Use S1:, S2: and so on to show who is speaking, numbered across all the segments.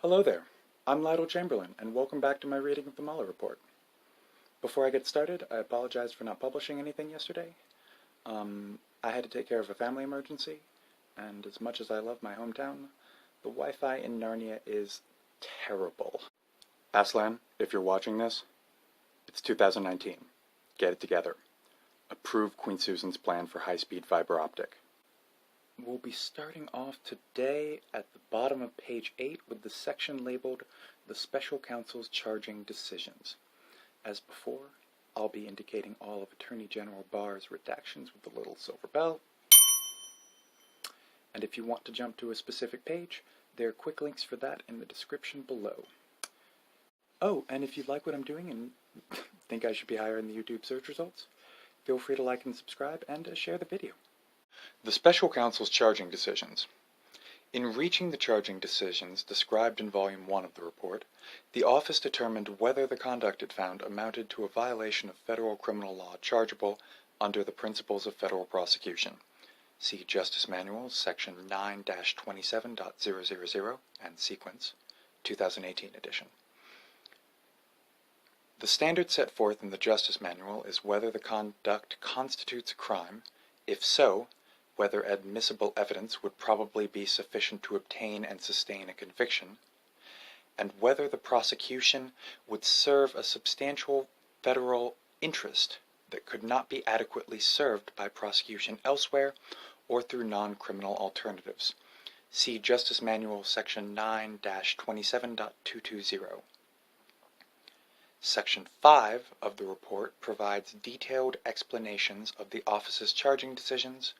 S1: Hello there, I'm Lytle Chamberlain, and welcome back to my reading of the Mueller report. Before I get started, I apologize for not publishing anything yesterday. I had to take care of a family emergency, and as much as I love my hometown, the Wi-Fi in Narnia is terrible. Aslan, if you're watching this, it's 2019. Get it together. Approve Queen Susan's plan for high-speed fiber optic. We'll be starting off today at the bottom of page 8 with the section labeled The Special Counsel's Charging Decisions. As before, I'll be indicating all of Attorney General Barr's redactions with the little silver bell. And if you want to jump to a specific page, there are quick links for that in the description below. Oh, and if you like what I'm doing and think I should be higher in the YouTube search results, feel free to like and subscribe and share the video. The Special Counsel's Charging Decisions. In reaching the charging decisions described in Volume 1 of the report, the Office determined whether the conduct it found amounted to a violation of federal criminal law chargeable under the principles of federal prosecution. See Justice Manual, Section 9-27.000 and Sequence, 2018 edition. The standard set forth in the Justice Manual is whether the conduct constitutes a crime. If so, whether admissible evidence would probably be sufficient to obtain and sustain a conviction, and whether the prosecution would serve a substantial federal interest that could not be adequately served by prosecution elsewhere or through non-criminal alternatives. See Justice Manual Section 9-27.220. Section 5 of the report provides detailed explanations of the Office's charging decisions,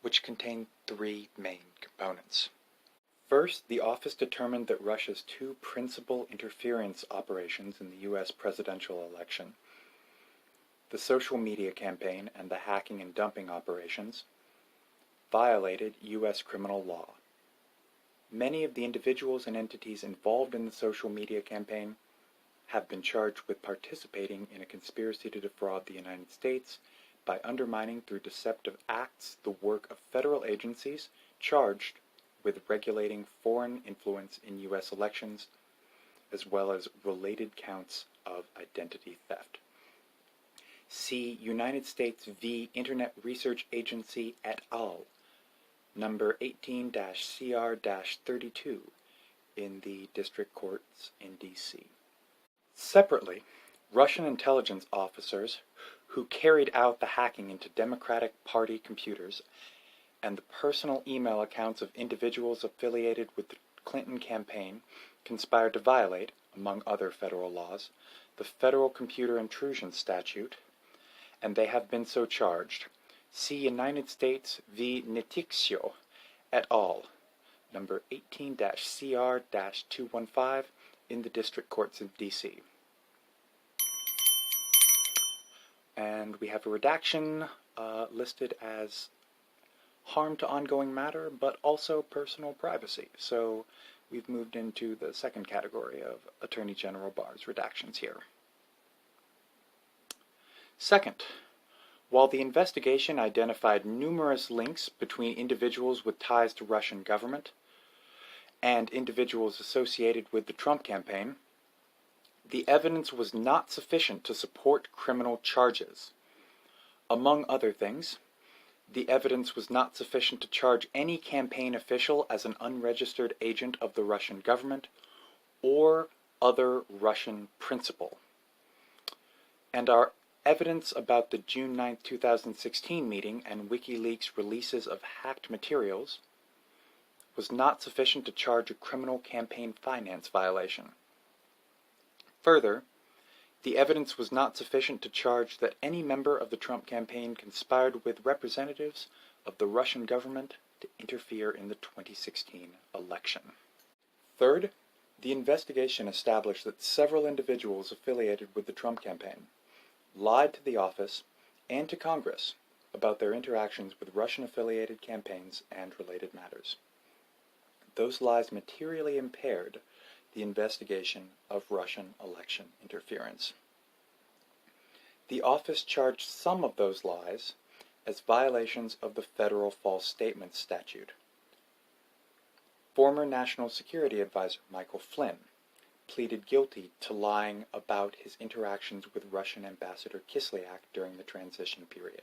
S1: which contain three main components. First, the Office determined that Russia's two principal interference operations in the U.S. presidential election, the social media campaign and the hacking and dumping operations, violated U.S. criminal law. Many of the individuals and entities involved in the social media campaign have been charged with participating in a conspiracy to defraud the United States by undermining through deceptive acts the work of federal agencies charged with regulating foreign influence in U.S. elections, as well as related counts of identity theft. See United States v. Internet Research Agency et al., number 18-CR-32 in the District Courts in D.C. Separately, Russian intelligence officers who carried out the hacking into Democratic Party computers and the personal email accounts of individuals affiliated with the Clinton campaign conspired to violate, among other federal laws, the Federal Computer Intrusion Statute, and they have been so charged. See United States v. Netixio et al., number 18-CR-215 in the District Courts of D.C. And we have a redaction listed as harm to ongoing matter, but also personal privacy. So we've moved into the second category of Attorney General Barr's redactions here. Second, while the investigation identified numerous links between individuals with ties to Russian government and individuals associated with the Trump campaign, the evidence was not sufficient to support criminal charges. Among other things, the evidence was not sufficient to charge any campaign official as an unregistered agent of the Russian government or other Russian principal. And our evidence about the June 9, 2016 meeting and WikiLeaks releases of hacked materials was not sufficient to charge a criminal campaign finance violation. Further, the evidence was not sufficient to charge that any member of the Trump campaign conspired with representatives of the Russian government to interfere in the 2016 election. Third, the investigation established that several individuals affiliated with the Trump campaign lied to the Office and to Congress about their interactions with Russian-affiliated campaigns and related matters. Those lies materially impaired the investigation of Russian election interference. The Office charged some of those lies as violations of the Federal False Statements Statute. Former National Security Advisor Michael Flynn pleaded guilty to lying about his interactions with Russian Ambassador Kislyak during the transition period.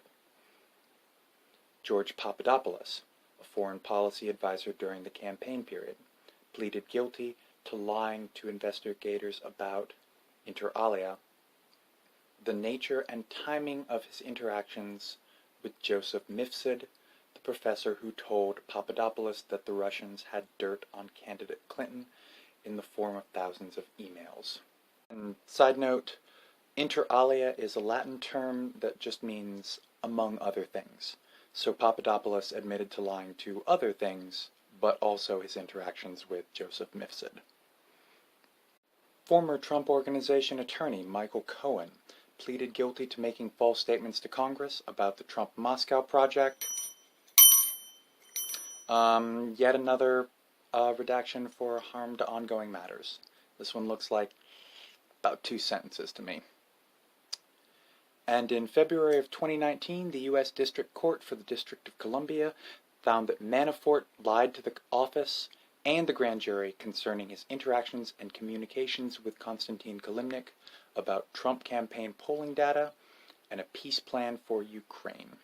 S1: George Papadopoulos, a foreign policy advisor during the campaign period, pleaded guilty to lying to investigators about, inter alia, the nature and timing of his interactions with Joseph Mifsud, the professor who told Papadopoulos that the Russians had dirt on candidate Clinton in the form of thousands of emails. And side note, inter alia is a Latin term that just means among other things. So Papadopoulos admitted to lying to other things, but also his interactions with Joseph Mifsud. Former Trump Organization attorney Michael Cohen pleaded guilty to making false statements to Congress about the Trump Moscow project. Yet another redaction for harm to ongoing matters. This one looks like about 2 sentences to me. And in February of 2019, the U.S. District Court for the District of Columbia found that Manafort lied to the office and the grand jury concerning his interactions and communications with Konstantin Kilimnik about Trump campaign polling data and a peace plan for Ukraine.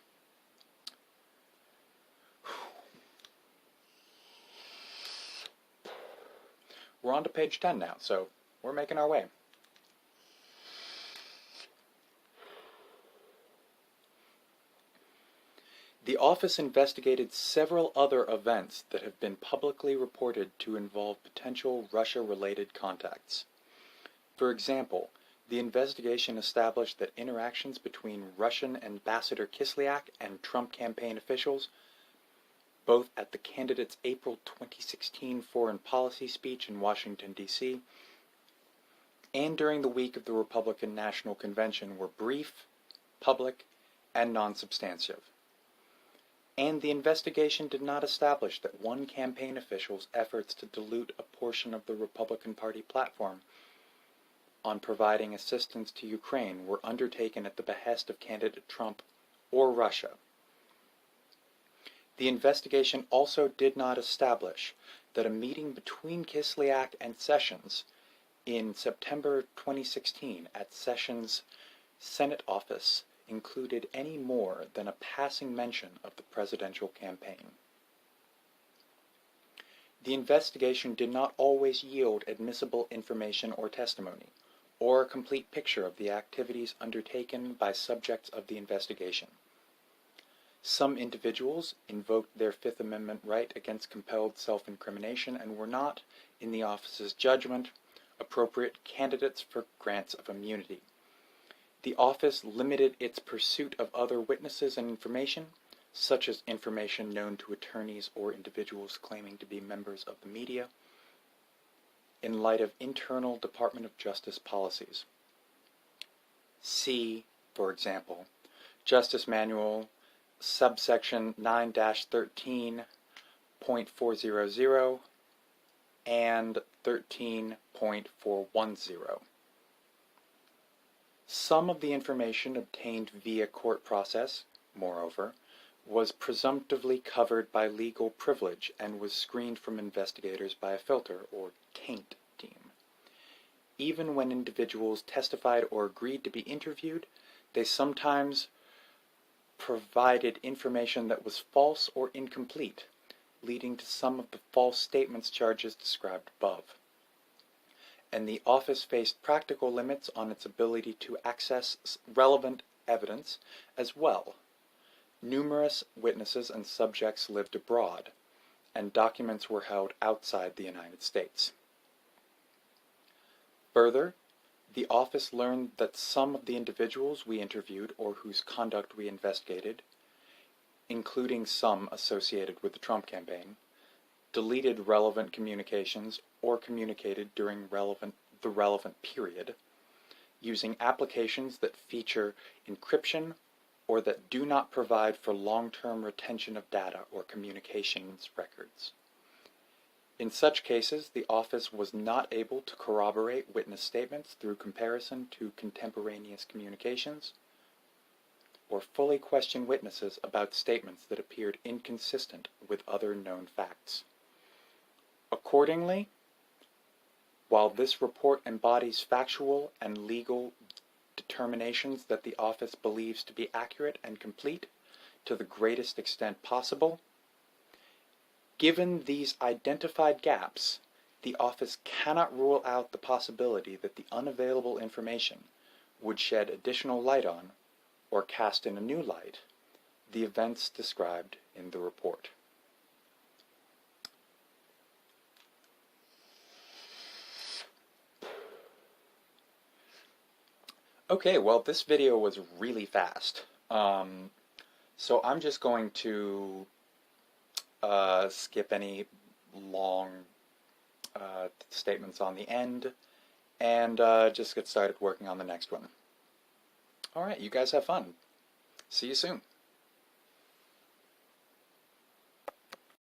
S1: We're on to page 10 now, so we're making our way. The office investigated several other events that have been publicly reported to involve potential Russia-related contacts. For example, the investigation established that interactions between Russian Ambassador Kislyak and Trump campaign officials, both at the candidate's April 2016 foreign policy speech in Washington, D.C., and during the week of the Republican National Convention, were brief, public, and non-substantive. And the investigation did not establish that one campaign official's efforts to dilute a portion of the Republican Party platform on providing assistance to Ukraine were undertaken at the behest of candidate Trump or Russia. The investigation also did not establish that a meeting between Kislyak and Sessions in September 2016 at Sessions' Senate office included any more than a passing mention of the presidential campaign. The investigation did not always yield admissible information or testimony, or a complete picture of the activities undertaken by subjects of the investigation. Some individuals invoked their Fifth Amendment right against compelled self-incrimination and were not, in the office's judgment, appropriate candidates for grants of immunity. The office limited its pursuit of other witnesses and information, such as information known to attorneys or individuals claiming to be members of the media, in light of internal Department of Justice policies. See, for example, Justice Manual subsection 9-13.400 and 13.410. Some of the information obtained via court process, moreover, was presumptively covered by legal privilege and was screened from investigators by a filter, or taint team. Even when individuals testified or agreed to be interviewed, they sometimes provided information that was false or incomplete, leading to some of the false statements charges described above. And the office faced practical limits on its ability to access relevant evidence as well. Numerous witnesses and subjects lived abroad, and documents were held outside the United States. Further, the office learned that some of the individuals we interviewed or whose conduct we investigated, including some associated with the Trump campaign, deleted relevant communications or communicated during the relevant period, using applications that feature encryption or that do not provide for long-term retention of data or communications records. In such cases, the office was not able to corroborate witness statements through comparison to contemporaneous communications, or fully question witnesses about statements that appeared inconsistent with other known facts. Accordingly, while this report embodies factual and legal determinations that the office believes to be accurate and complete to the greatest extent possible, given these identified gaps, the office cannot rule out the possibility that the unavailable information would shed additional light on, or cast in a new light, the events described in the report. Okay, well, this video was really fast. So I'm just going to skip any long statements on the end and just get started working on the next one. Alright, you guys have fun. See you soon.